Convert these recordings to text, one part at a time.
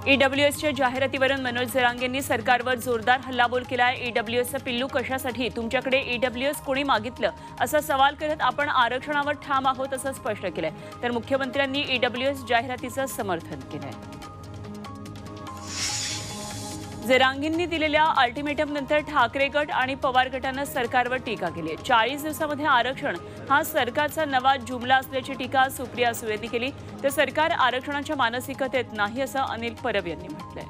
ईडब्ल्यूएसच्या जाहिरातीवरून मनोज जरांगेंनी सरकारवर जोरदार हल्लाबोल केलाय। ईडब्ल्यूएसचं पिल्लू कशासाठी, तुमच्याकडे ईडब्ल्यूएस कोणी मागितलं असा सवाल करत आपण आरक्षणावर ठाम आहोत असं स्पष्ट केलंय। तर मुख्यमंत्र्यांनी ईडब्ल्यूएस जाहिरातीचं समर्थन केलंय। जरांगेंनी दिलेल्या अल्टिमेटमनंतर ठाकरे गट आणि पवार गटानं सरकारवर टीका केली आहे। 40 दिवसांमध्ये आरक्षण हा सरकारचा नवा जुमला असल्याची टीका सुप्रिया सुळेंनी केली। तर सरकार आरक्षणाच्या मानसिकतेत नाही असं अनिल परब यांनी म्हटलंय।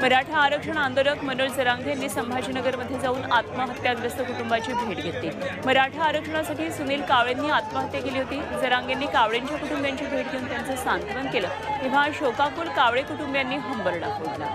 मराठा आरक्षण आंदोलक मनोज जरांगे यांनी संभाजीनगरमध्ये जाऊन आत्महत्याग्रस्त कुटुंबाची भेट घेतली। मराठा आरक्षणासाठी सुनील कावळेंनी आत्महत्या केली होती। जरांगेंनी कावळेंच्या कुटुंबियांची भेट घेऊन त्यांचं सांत्वन केलं, तेव्हा शोकाकुल कावळे कुटुंबियांनी हंबरडा फोडला।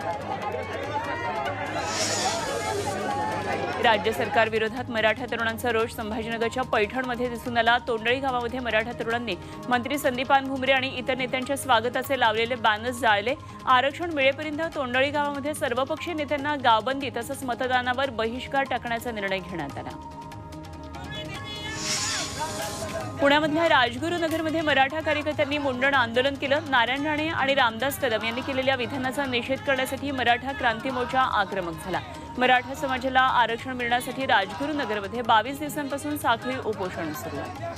राज्य सरकार विरोधात मराठा तरुणांचा रोष संभाजीनगरच्या पैठणमध्ये दिसून आला। तोंडळी गावामध्ये मराठा तरुणांनी मंत्री संदीपान भुमरे आणि इतर नेत्यांच्या स्वागताचे लावलेले बॅनर्स जाळले। आरक्षण मिळेपर्यंत तोंडळी गावामध्ये सर्वपक्षीय नेत्यांना गावबंदी तसंच मतदानावर बहिष्कार टाकण्याचा निर्णय घेण्यात आला। पुण्यामधल्या राजगुरुनगरमध्ये मराठा कार्यकर्त्यांनी मुंडण आंदोलन केलं। नारायण राणे आणि रामदास कदम यांनी केलेल्या विधानाचा निषेध करण्यासाठी मराठा क्रांती मोर्चा आक्रमक झाला। मराठा समाजाला आरक्षण मिळण्यासाठी राजगुरुनगरमध्ये 22 दिवसांपासून साखळी उपोषण सुरू आहे।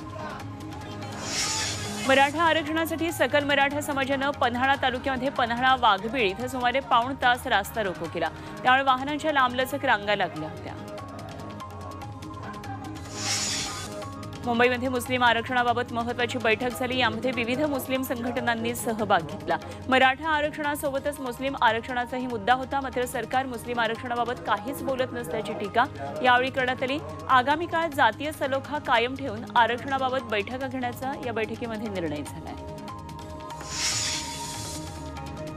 मराठा आरक्षणासाठी सकल मराठा समाजानं पन्हाळा तालुक्यामध्ये पन्हाळा वाघबीळ इथं सुमारे पाऊण तास रास्ता रोको केला। त्यामुळे वाहनांच्या लांबलचक रांगा लागल्या होत्या। मुंबईमध्ये मुस्लिम आरक्षणाबाबत महत्त्वाची बैठक झाली। यामध्ये विविध मुस्लिम संघटनांनी सहभाग घेतला। मराठा आरक्षणासोबतच मुस्लिम आरक्षणाचाही मुद्दा होता। मात्र सरकार मुस्लिम आरक्षणाबाबत काहीच बोलत नसल्याची टीका यावेळी करण्यात आली। आगामी काळात जातीय सलोखा कायम ठेवून आरक्षणाबाबत बैठका घेण्याचा या बैठकीमध्ये निर्णय झालाय।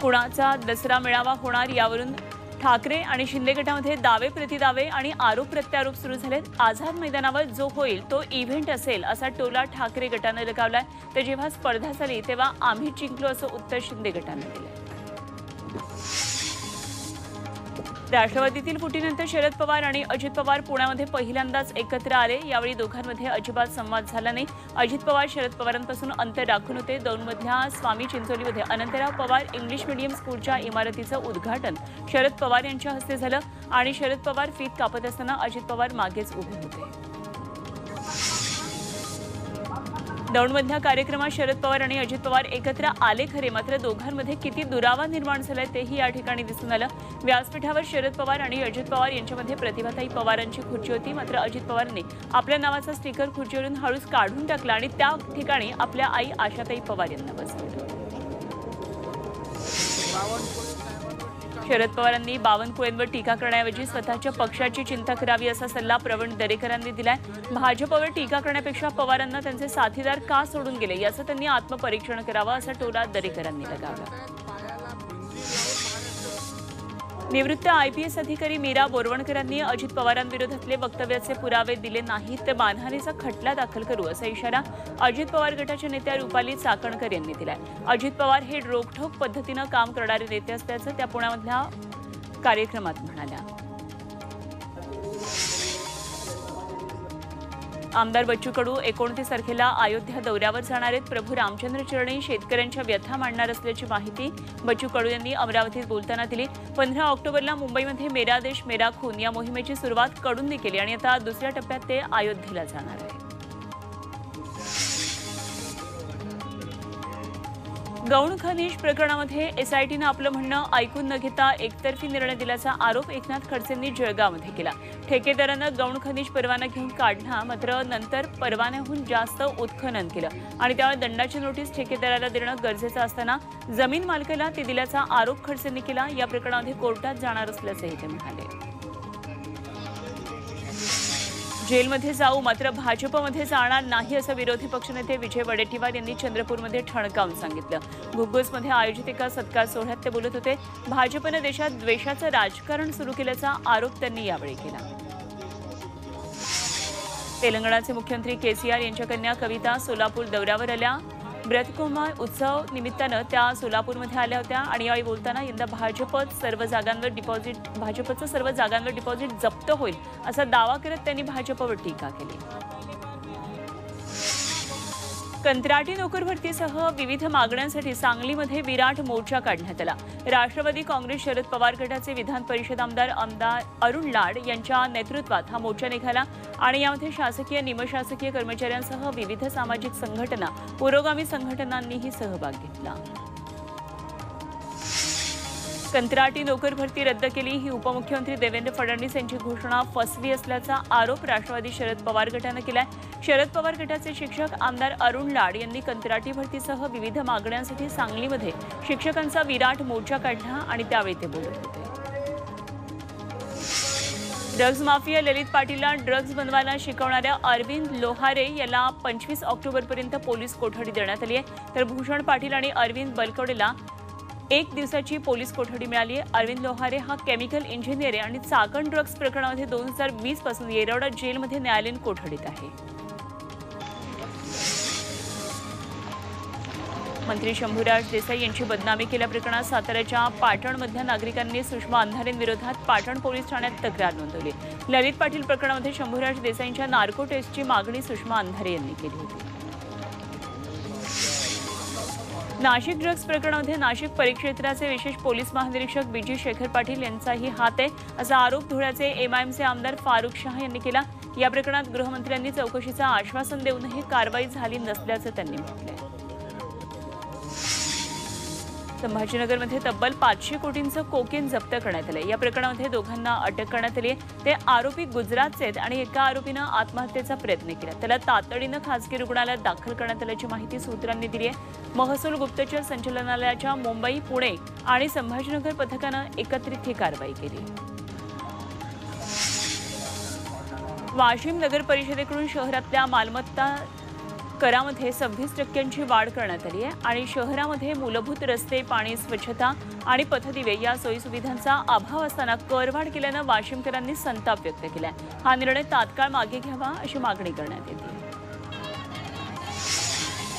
कुणाचा दसरा मेळावा होणार यावरून ठाकरे आणि शिंदे गटामध्ये दावे प्रतिदावे आणि आरोप प्रत्यारोप सुरू झालेत। आझाद मैदानावर जो होईल तो इव्हेंट असेल असा टोला ठाकरे गटानं लगावलाय। तर जेव्हा स्पर्धा झाली तेव्हा आम्ही जिंकलो असं उत्तर शिंदे गटानं दिलंय। राष्ट्रवादीतील फुटीनंतर शरद पवार आणि अजित पवार पुण्यामध्ये पहिल्यांदाच एकत्र आले। यावेळी दोघांमध्ये अजिबात संवाद झाला नाही। अजित पवार शरद पवारांपासून अंतर राखून होते। दौंडमधल्या स्वामी चिंचोलीमध्ये अनंतराव पवार इंग्लिश मीडियम स्कूलच्या इमारतीचं उद्घाटन शरद पवार यांच्या हस्ते झालं आणि शरद पवार फीत कापत असताना अजित पवार मागेच उभे होते। दौंडमधल्या कार्यक्रमात शरद पवार आणि अजित पवार एकत्र आले खरे, मात्र दोघांमध्ये किती दुरावा निर्माण झालाय तेही या ठिकाणी दिसून आलं। व्यासपीठावर शरद पवार आणि अजित पवार यांच्यामध्ये प्रतिभाताई पवारांची खुर्ची होती, मात्र अजित पवारांनी आपल्या नावाचा स्टिकर खुर्चीवरून हळूच काढून टाकला आणि त्या ठिकाणी आपल्या आई आशाताई पवार यांना बसवलं। शरद पवारांनी बावनकुळेंवर टीका करण्याऐवजी स्वतःच्या पक्षाची चिंता करावी असा सल्ला प्रवीण दरेकरांनी दिलाय। भाजपवर टीका करण्यापेक्षा पवारांना त्यांचे साथीदार का सोडून गेले याचं त्यांनी आत्मपरीक्षण करावं असा टोला दरेकरांनी लगावला। निवृत्त आयपीएस अधिकारी मीरा बोरवणकरांनी अजित पवारांविरोधातले वक्तव्याचे पुरावे दिले नाहीत तर मानहानीचा खटला दाखल करू असा इशारा अजित पवार गटाच्या नेत्या रुपाली चाकणकर यांनी दिलाय। अजित पवार हे रोखठोक पद्धतीनं काम करणारे नेते असल्याचं त्या पुण्यामधल्या कार्यक्रमात म्हणाल्या। आमदार बच्चू कडू 29 तारखेला अयोध्या दौऱ्यावर जाणार आहेत। प्रभू रामचंद्र चरणी शेतकऱ्यांच्या व्यथा मांडणार असल्याची माहिती बच्चू कडू यांनी अमरावतीत बोलताना दिली। 15 ऑक्टोबरला मुंबईमध्ये मेरा देश मेरा खून या मोहिमेची सुरुवात कडूंनी केली आणि आता दुसऱ्या टप्प्यात ते अयोध्येला जाणार आहे। गौण खनिज प्रकरणामध्ये एसआयटीनं आपलं म्हणणं ऐकून न घेता एकतर्फी निर्णय दिल्याचा आरोप एकनाथ खडसेंनी जळगावमध्ये केला। ठेकेदारानं गौण खनिज परवाना घेऊन काढला, मात्र नंतर परवान्याहून जास्त उत्खनन केलं आणि त्यामुळे दंडाची नोटीस ठेकेदाराला देणं गरजेचं असताना जमीन मालकाला ती दिल्याचा आरोप खडसेंनी केला। या प्रकरणामध्ये कोर्टात जाणार असल्याचंही ते म्हणाले। जेलमध्ये जाऊ मात्र भाजपमध्ये जाणार नाही असं विरोधी पक्षनेते विजय वडेट्टीवार यांनी चंद्रपूरमध्ये ठणकावून सांगितलं। घुग्गुसमध्ये आयोजित एका सत्कार सोहळ्यात ते बोलत होते। भाजपनं देशात द्वेषाचं राजकारण सुरू केल्याचा आरोप त्यांनी यावेळी केला। तेलंगणाचे मुख्यमंत्री केसीआर यांच्या कन्या कविता सोलापूर दौऱ्यावर आल्या। ब्रतकुमार उत्सव निमित्तानं त्या सोलापूरमध्ये आल्या होत्या आणि यावेळी बोलताना यंदा भाजपचं सर्व जागांवर डिपॉझिट जप्त होईल असा दावा करत त्यांनी भाजपवर टीका केली। कंत्राटी नोकर भरतीसह विविध मागण्यांसाठी सांगलीमध्ये विराट मोर्चा काढण्यात आला। राष्ट्रवादी काँग्रेस शरद पवार गटाचे विधान परिषद आमदार अरुण लाड यांच्या नेतृत्वात हा मोर्चा निघाला आणि यामध्ये शासकीय निमशासकीय कर्मचाऱ्यांसह विविध सामाजिक संघटना, पुरोगामी संघटनांनीही सहभाग घेतला। कंत्राटी नोकर भरती रद्द केली ही उपमुख्यमंत्री देवेंद्र फडणवीस यांची घोषणा फसवी असल्याचा आरोप राष्ट्रवादी शरद पवार गटाने केलाय। शरद पवार गटाचे शिक्षक आमदार अरुण लाड यांनी कंत्राटी भरतीसह विविध मागण्यांसाठी सांगलीमध्ये शिक्षकांचा विराट मोर्चा काढला आणि त्यावेळी ते बोलत होते। ड्रग्ज माफिया ललित पाटीलला ड्रग्ज बनवायला शिकवणाऱ्या अरविंद लोहारे याला 25 ऑक्टोबरपर्यंत पोलीस कोठडी देण्यात आली आहे, तर भूषण पाटील आणि अरविंद बलकवडेला 1 दिवसाची पोलीस कोठडी मिळाली आहे। अरविंद लोहारे हा केमिकल इंजिनियर आहे आणि चाकण ड्रग्ज प्रकरणामध्ये 2020 पासून येरवडा जेलमध्ये न्यायालयीन कोठडीत आहे। मंत्री शंभूराज देसाई यांची बदनामी केल्याप्रकरणात साताऱ्याच्या पाटणमधल्या नागरिकांनी सुषमा अंधारेंविरोधात पाटण पोलीस ठाण्यात तक्रार नोंदवली। ललित पाटील प्रकरणामध्ये शंभूराज देसाईंच्या नार्को टेस्टची मागणी सुषमा अंधारे यांनी केली होती। नाशिक ड्रग्ज प्रकरणामध्ये नाशिक परिक्षेत्राचे विशेष पोलीस महानिरीक्षक बीजी शेखर पाटील यांचाही हात आहे असा आरोप धुळ्याचे एमआयएमचे आमदार फारुख शाह यांनी केला। या प्रकरणात गृहमंत्र्यांनी चौकशीचं आश्वासन देऊनही कारवाई झाली नसल्याचं त्यांनी म्हटलंय। संभाजीनगरमध्ये तब्बल 500 कोटींचं कोकेन जप्त करण्यात आलं। या प्रकरणामध्ये दोघांना अटक करण्यात आली आहे। ते आरोपी गुजरातचे आहेत आणि एका आरोपीनं आत्महत्येचा प्रयत्न केला। त्याला तातडीनं खासगी रुग्णालयात दाखल करण्यात आल्याची माहिती सूत्रांनी दिली आहे। महसूल गुप्तचर संचालनालयाच्या मुंबई, पुणे आणि संभाजीनगर पथकानं एकत्रित ही कारवाई केली। वाशिम नगर परिषदेकडून शहरातल्या मालमत्ता करामध्ये 26% वाढ करण्यात आली आहे आणि शहरामध्ये मूलभूत रस्ते, पाणी, स्वच्छता आणि पथदिवे या सोयीसुविधांचा अभाव असताना करवाढ केल्यानं वाशिमकरांनी संताप व्यक्त केला। हा निर्णय तात्काळ मागे घ्यावा अशी मागणी करण्यात येते।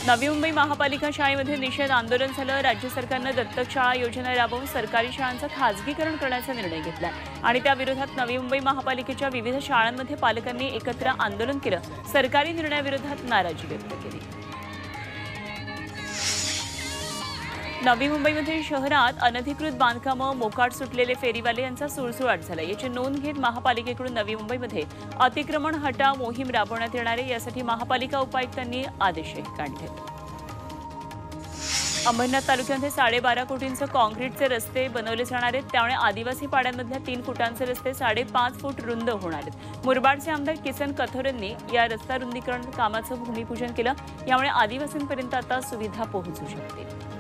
नवी मुंबई महापालिका शाळेमध्ये निषेध आंदोलन झालं। राज्य सरकारनं दत्तक शाळा योजना राबवून सरकारी शाळांचं खासगीकरण करण्याचा निर्णय घेतला आणि त्या विरोधात नवी मुंबई महापालिकेच्या विविध शाळांमध्ये पालकांनी एकत्र आंदोलन केलं। सरकारी निर्णयाविरोधात नाराजी व्यक्त केली। नवी मुंबईमध्ये शहरात अनधिकृत बांधकामं, मोकाट सुटलेले फेरीवाले यांचा सुळसुळाट झाला। याची नोंद घेत महापालिकेकडून नवी मुंबईमध्ये अतिक्रमण हटाव मोहीम राबवण्यात येणार आहे। यासाठी महापालिका उपायुक्तांनी आदेशही काढले। अंबरनाथ तालुक्यामध्ये 12.5 कोटींचं काँक्रीटचे रस्ते बनवले जाणार आहेत। त्यामुळे आदिवासी पाड्यांमधल्या 3 फुटांचे रस्ते 5.5 फूट रुंद होणार आहेत। मुरबाडचे आमदार किसन कथोरेंनी या रस्ता रुंदीकरण कामाचं भूमिपूजन केलं। यामुळे आदिवासींपर्यंत आता सुविधा पोहोचू शकतील।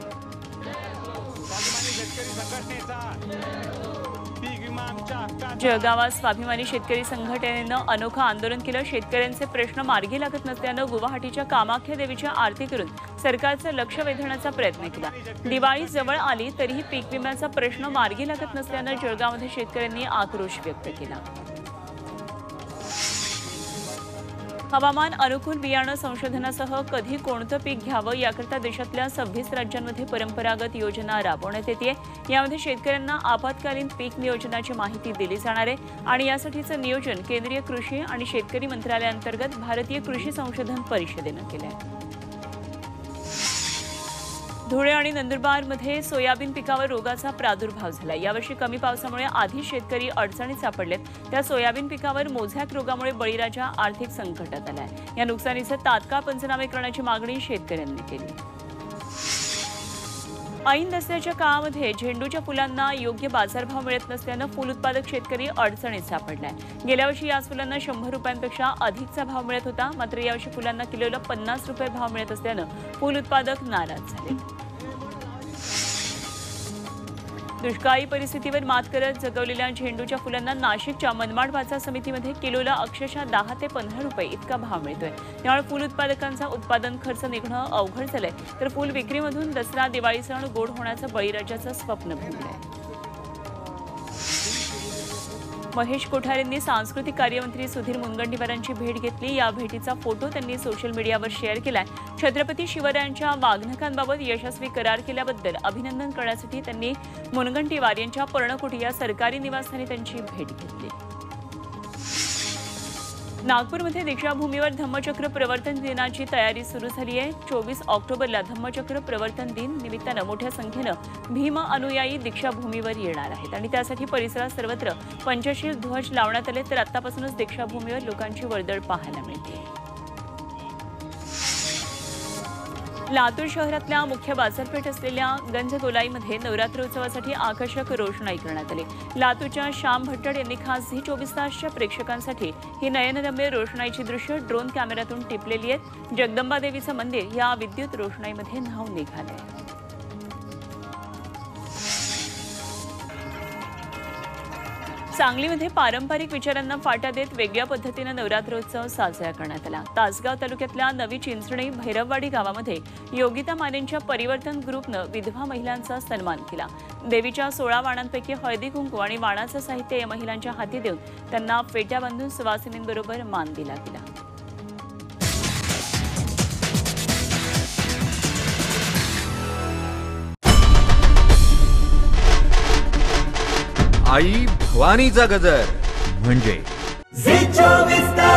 जळगावात स्वाभिमानी शेतकरी संघटनेनं अनोखं आंदोलन केलं। शेतकऱ्यांचे प्रश्न मार्गी लागत नसल्यानं गुवाहाटीच्या कामाख्या देवीच्या आरती करून सरकारचं लक्ष वेधण्याचा प्रयत्न केला। दिवाळी जवळ आली तरीही पीक विम्याचा प्रश्न मार्गी लागत नसल्यानं जळगावमध्ये शेतकऱ्यांनी आक्रोश व्यक्त केला। हवामान अनुकूल बियाणं संशोधनासह कधी कोणतं पीक घ्यावं याकरता देशातल्या 26 राज्यांमध्ये परंपरागत योजना राबवण्यात येते। यामध्ये शेतकऱ्यांना आपत्कालीन पीक नियोजनाची माहिती दिली जाणार आहे आणि यासाठीचं नियोजन केंद्रीय कृषी आणि शेतकरी मंत्रालयाअंतर्गत भारतीय कृषी संशोधन परिषदेनं केलं आहे। धुळे आणि नंदुरबारमध्ये सोयाबीन पिकावर रोगाचा प्रादुर्भाव झाला। यावर्षी कमी पावसामुळे आधी शेतकरी अडचणीत सापडलेत। त्या सोयाबीन पिकावर मोझॅक रोगामुळे बळीराजा आर्थिक संकटात आलाय। या नुकसानीचे तात्काळ पंचनामे करण्याची मागणी शेतकऱ्यांनी केली। ऐन दसऱ्याच्या काळामध्ये झेंडूच्या फुलांना योग्य बाजारभाव मिळत नसल्यानं फुल उत्पादक शेतकरी अडचणीत सापडलाय। गेल्या वर्षी याच फुलांना 100 रुपयांपेक्षा अधिकचा भाव मिळत होता, मात्र यावर्षी फुलांना किलोला 50 रुपये भाव मिळत असल्यानं फुल उत्पादक नाराज झाले। दुष्काळी परिस्थितीवर मात करत जगवलेल्या झेंडूच्या फुलांना नाशिकच्या मनमाड बाजार समितीमध्ये किलोला अक्षरशः 10 ते 15 रुपये इतका भाव मिळतोय। त्यामुळे फुल उत्पादकांचा उत्पादन खर्च निघणं अवघड झालंय, तर फुल विक्रीमधून दसरा दिवाळी सण गोड होण्याचं बळीराजाचं स्वप्न भंगलंय। महेश कोठारेंनी सांस्कृतिक कार्यमंत्री सुधीर मुनगंटीवारांची भेट घेतली। या भेटीचा फोटो त्यांनी सोशल मीडियावर शेअर केलाय। छत्रपती शिवरायांच्या वाघनखांबाबत यशस्वी करार केल्याबद्दल अभिनंदन करण्यासाठी त्यांनी मुनगंटीवार यांच्या पर्णकुटी या सरकारी निवासस्थानी त्यांची भेट घेतली। नागपूरमध्ये दीक्षाभूमीवर धम्मचक्र प्रवर्तन दिनाची तयारी सुरू झाली आहे. 24 ऑक्टोबरला धम्मचक्र प्रवर्तन दिन निमित्तानं मोठ्या संख्येनं भीम अनुयायी दीक्षाभूमीवर येणार आहेत आणि त्यासाठी परिसरात सर्वत्र पंचशील ध्वज लावण्यात आले. तर आतापासूनच दीक्षाभूमीवर लोकांची वर्दळ पाहायला मिळते. लातूर शहरातल्या मुख्य बाजारपेठ असलेल्या गंजगोलाईमध्ये नवरात्र उत्सवासाठी आकर्षक रोषणाई करण्यात आली. लातूरच्या श्याम भट्टड यांनी खास झी 24 तासच्या प्रेक्षकांसाठी ही नयनरम्य रोषणाईची दृश्य ड्रोन कॅमेऱ्यातून टिपलेली आहेत. जगदंबा देवीचं मंदिर या विद्युत रोषणाईमध्ये न्हाऊन निघालंय. सांगलीमध्ये पारंपरिक विचारांना फाटा देत वेगळ्या पद्धतीनं नवरात्रोत्सव साजरा करण्यात आला. तासगाव तालुक्यातल्या नवी चिंचणी भैरववाडी गावामध्ये योगिता मानेंच्या परिवर्तन ग्रुपनं विधवा महिलांचा सन्मान केला. देवीच्या 16 वाणांपैकी हळदी कुंकू आणि वाणाचं साहित्य या महिलांच्या हाती देऊन त्यांना फेट्या बांधून सुवासिनींबरोबर मान दिला गेला. आई भवानीचा गजर म्हणजे झी 24 तास.